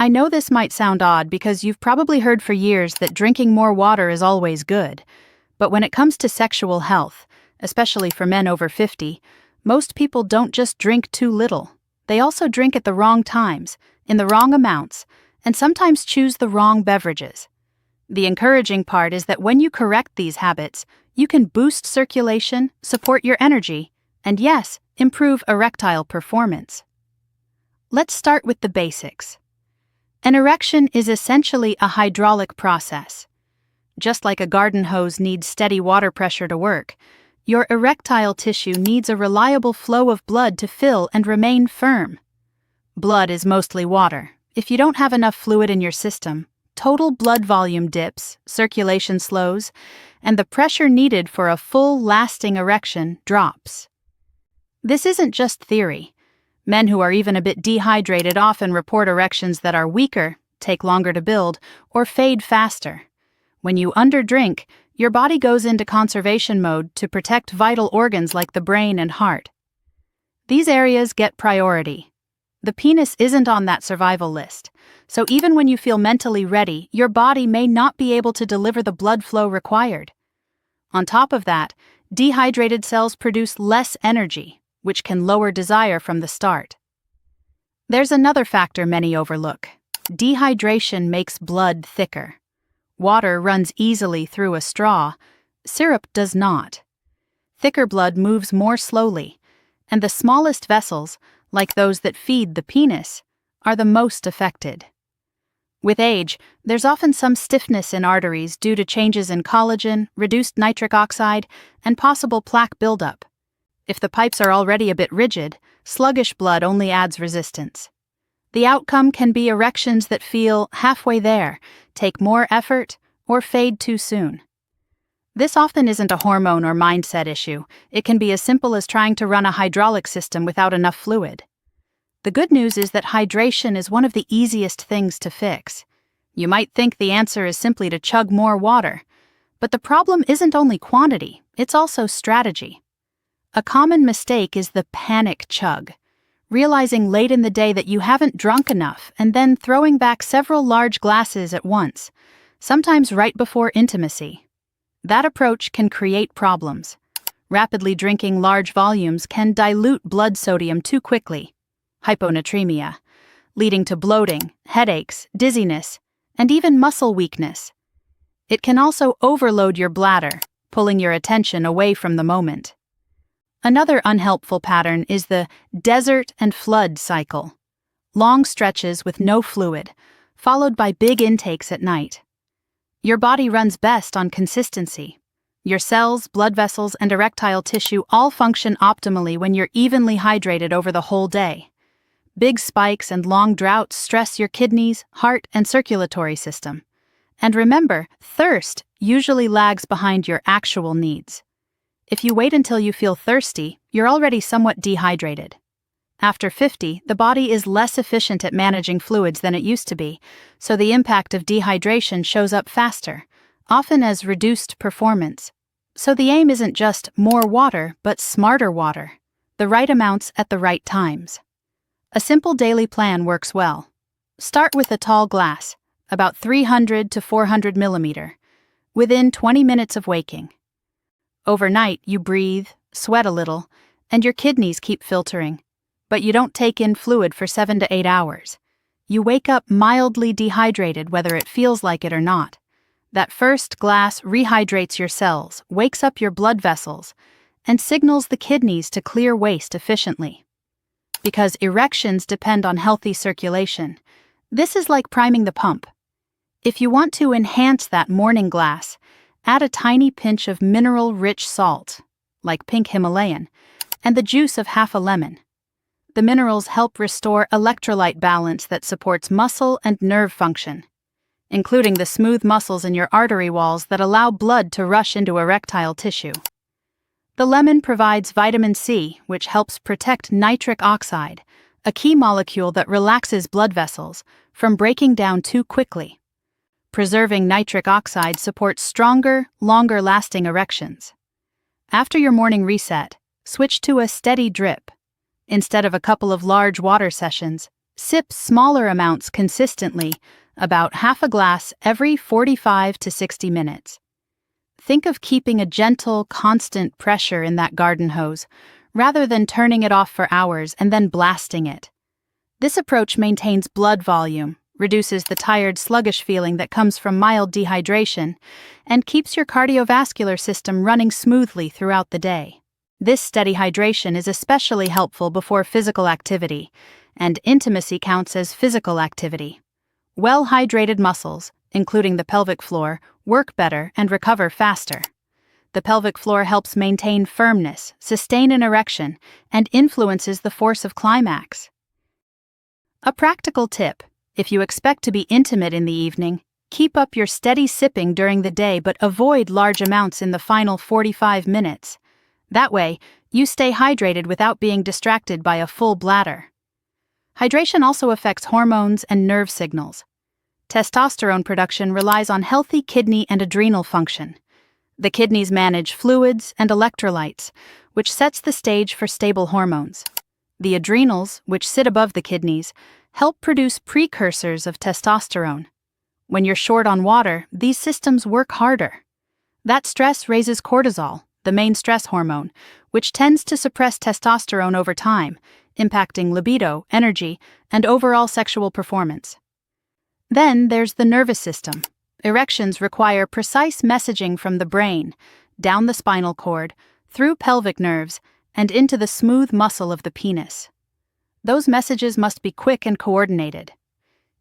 I know this might sound odd because you've probably heard for years that drinking more water is always good. But when it comes to sexual health, especially for men over 50, most people don't just drink too little. They also drink at the wrong times, in the wrong amounts, and sometimes choose the wrong beverages. The encouraging part is that when you correct these habits, you can boost circulation, support your energy, and yes, improve erectile performance. Let's start with the basics. An erection is essentially a hydraulic process. Just like a garden hose needs steady water pressure to work, your erectile tissue needs a reliable flow of blood to fill and remain firm. Blood is mostly water. If you don't have enough fluid in your system, total blood volume dips, circulation slows, and the pressure needed for a full, lasting erection drops. This isn't just theory. Men who are even a bit dehydrated often report erections that are weaker, take longer to build, or fade faster. When you underdrink, your body goes into conservation mode to protect vital organs like the brain and heart. These areas get priority. The penis isn't on that survival list, so even when you feel mentally ready, your body may not be able to deliver the blood flow required. On top of that, dehydrated cells produce less energy, which can lower desire from the start. There's another factor many overlook. Dehydration makes blood thicker. Water runs easily through a straw. Syrup does not. Thicker blood moves more slowly, and the smallest vessels, like those that feed the penis, are the most affected. With age, there's often some stiffness in arteries due to changes in collagen, reduced nitric oxide, and possible plaque buildup. If the pipes are already a bit rigid, sluggish blood only adds resistance. The outcome can be erections that feel halfway there, take more effort, or fade too soon. This often isn't a hormone or mindset issue. It can be as simple as trying to run a hydraulic system without enough fluid. The good news is that hydration is one of the easiest things to fix. You might think the answer is simply to chug more water, but the problem isn't only quantity, it's also strategy. A common mistake is the panic chug, realizing late in the day that you haven't drunk enough and then throwing back several large glasses at once, sometimes right before intimacy. That approach can create problems. Rapidly drinking large volumes can dilute blood sodium too quickly, hyponatremia, leading to bloating, headaches, dizziness, and even muscle weakness. It can also overload your bladder, pulling your attention away from the moment. Another unhelpful pattern is the desert and flood cycle. Long stretches with no fluid, followed by big intakes at night. Your body runs best on consistency. Your cells, blood vessels, and erectile tissue all function optimally when you're evenly hydrated over the whole day. Big spikes and long droughts stress your kidneys, heart, and circulatory system. And remember, thirst usually lags behind your actual needs. If you wait until you feel thirsty, you're already somewhat dehydrated. After 50, the body is less efficient at managing fluids than it used to be, so the impact of dehydration shows up faster, often as reduced performance. So the aim isn't just more water, but smarter water, the right amounts at the right times. A simple daily plan works well. Start with a tall glass, about 300 to 400 millimeter, within 20 minutes of waking. Overnight, you breathe, sweat a little, and your kidneys keep filtering. But you don't take in fluid for 7 to 8 hours. You wake up mildly dehydrated whether it feels like it or not. That first glass rehydrates your cells, wakes up your blood vessels, and signals the kidneys to clear waste efficiently. Because erections depend on healthy circulation, this is like priming the pump. If you want to enhance that morning glass, add a tiny pinch of mineral-rich salt, like pink Himalayan, and the juice of half a lemon. The minerals help restore electrolyte balance that supports muscle and nerve function, including the smooth muscles in your artery walls that allow blood to rush into erectile tissue. The lemon provides vitamin C, which helps protect nitric oxide, a key molecule that relaxes blood vessels, from breaking down too quickly. Preserving nitric oxide supports stronger, longer-lasting erections. After your morning reset, switch to a steady drip. Instead of a couple of large water sessions, Sip smaller amounts consistently, about half a glass every 45 to 60 minutes. Think of keeping a gentle, constant pressure in that garden hose, rather than turning it off for hours and then blasting it. This approach maintains blood volume, reduces the tired, sluggish feeling that comes from mild dehydration, and keeps your cardiovascular system running smoothly throughout the day. This steady hydration is especially helpful before physical activity, and intimacy counts as physical activity. Well-hydrated muscles, including the pelvic floor, work better and recover faster. The pelvic floor helps maintain firmness, sustain an erection, and influences the force of climax. A practical tip: if you expect to be intimate in the evening, keep up your steady sipping during the day but avoid large amounts in the final 45 minutes. That way, you stay hydrated without being distracted by a full bladder. Hydration also affects hormones and nerve signals. Testosterone production relies on healthy kidney and adrenal function. The kidneys manage fluids and electrolytes, which sets the stage for stable hormones. The adrenals, which sit above the kidneys, help produce precursors of testosterone. When you're short on water, these systems work harder. That stress raises cortisol, the main stress hormone, which tends to suppress testosterone over time, impacting libido, energy, and overall sexual performance. Then there's the nervous system. Erections require precise messaging from the brain, down the spinal cord, through pelvic nerves, and into the smooth muscle of the penis. Those messages must be quick and coordinated.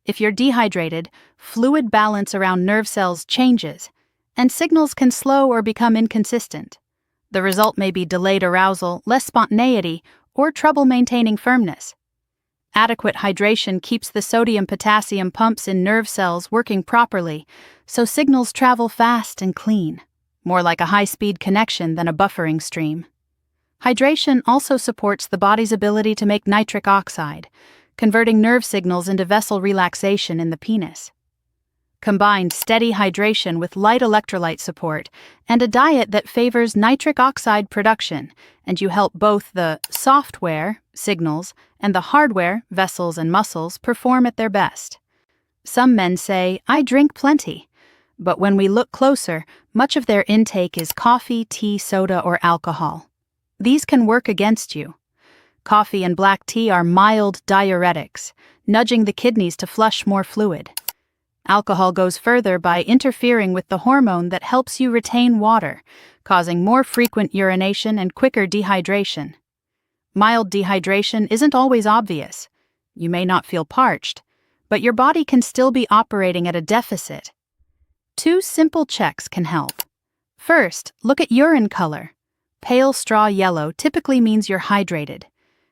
If you're dehydrated, fluid balance around nerve cells changes, and signals can slow or become inconsistent. The result may be delayed arousal, less spontaneity, or trouble maintaining firmness. Adequate hydration keeps the sodium-potassium pumps in nerve cells working properly, so signals travel fast and clean, more like a high-speed connection than a buffering stream. Hydration also supports the body's ability to make nitric oxide, converting nerve signals into vessel relaxation in the penis. Combine steady hydration with light electrolyte support and a diet that favors nitric oxide production, and you help both the software, signals, and the hardware, vessels and muscles, perform at their best. Some men say, "I drink plenty," but when we look closer, much of their intake is coffee, tea, soda, or alcohol. These can work against you. Coffee and black tea are mild diuretics, nudging the kidneys to flush more fluid. Alcohol goes further by interfering with the hormone that helps you retain water, causing more frequent urination and quicker dehydration. Mild dehydration isn't always obvious. You may not feel parched, but your body can still be operating at a deficit. 2 simple checks can help. First, look at urine color. Pale straw yellow typically means you're hydrated.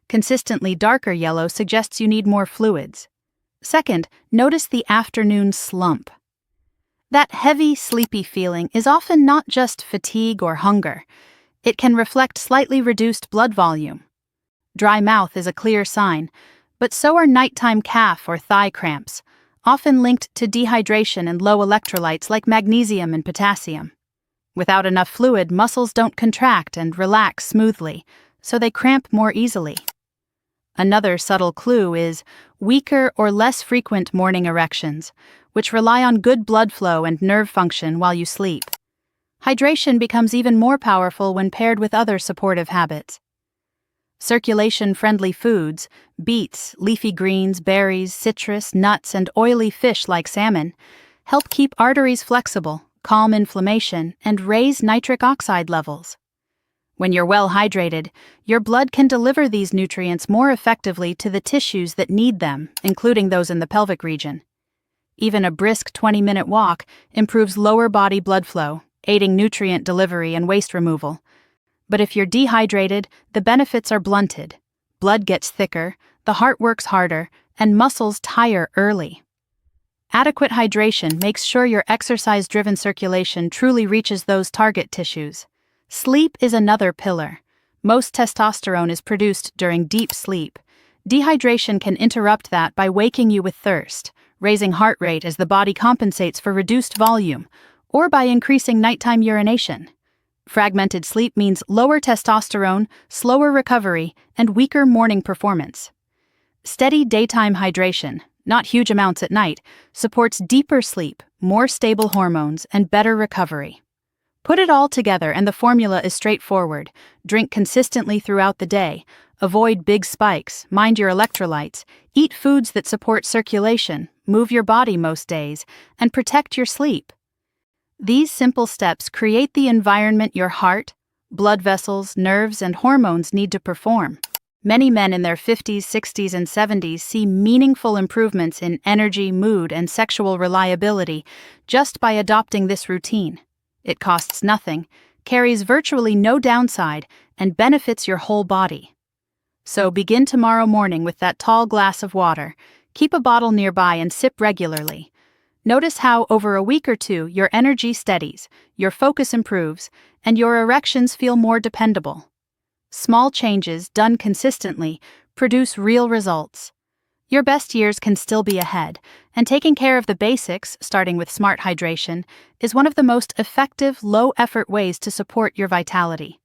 Consistently darker yellow suggests you need more fluids. Second, notice the afternoon slump. That heavy, sleepy feeling is often not just fatigue or hunger. It can reflect slightly reduced blood volume. Dry mouth is a clear sign, but so are nighttime calf or thigh cramps, often linked to dehydration and low electrolytes like magnesium and potassium. Without enough fluid, muscles don't contract and relax smoothly, so they cramp more easily. Another subtle clue is weaker or less frequent morning erections, which rely on good blood flow and nerve function while you sleep. Hydration becomes even more powerful when paired with other supportive habits. Circulation-friendly foods, beets, leafy greens, berries, citrus, nuts, and oily fish like salmon, help keep arteries flexible, calm inflammation, and raise nitric oxide levels. When you're well hydrated, your blood can deliver these nutrients more effectively to the tissues that need them, including those in the pelvic region. Even a brisk 20-minute walk improves lower body blood flow, aiding nutrient delivery and waste removal. But if you're dehydrated, the benefits are blunted. Blood gets thicker, the heart works harder, and muscles tire early. Adequate hydration makes sure your exercise-driven circulation truly reaches those target tissues. Sleep is another pillar. Most testosterone is produced during deep sleep. Dehydration can interrupt that by waking you with thirst, raising heart rate as the body compensates for reduced volume, or by increasing nighttime urination. Fragmented sleep means lower testosterone, slower recovery, and weaker morning performance. Steady daytime hydration, not huge amounts at night, supports deeper sleep, more stable hormones, and better recovery. Put it all together and the formula is straightforward. Drink consistently throughout the day, avoid big spikes, mind your electrolytes, eat foods that support circulation, move your body most days, and protect your sleep. These simple steps create the environment your heart, blood vessels, nerves, and hormones need to perform. Many men in their 50s, 60s, and 70s see meaningful improvements in energy, mood, and sexual reliability just by adopting this routine. It costs nothing, carries virtually no downside, and benefits your whole body. So begin tomorrow morning with that tall glass of water. Keep a bottle nearby and sip regularly. Notice how, over a week or two, your energy steadies, your focus improves, and your erections feel more dependable. Small changes, done consistently, produce real results. Your best years can still be ahead, and taking care of the basics, starting with smart hydration, is one of the most effective, low-effort ways to support your vitality.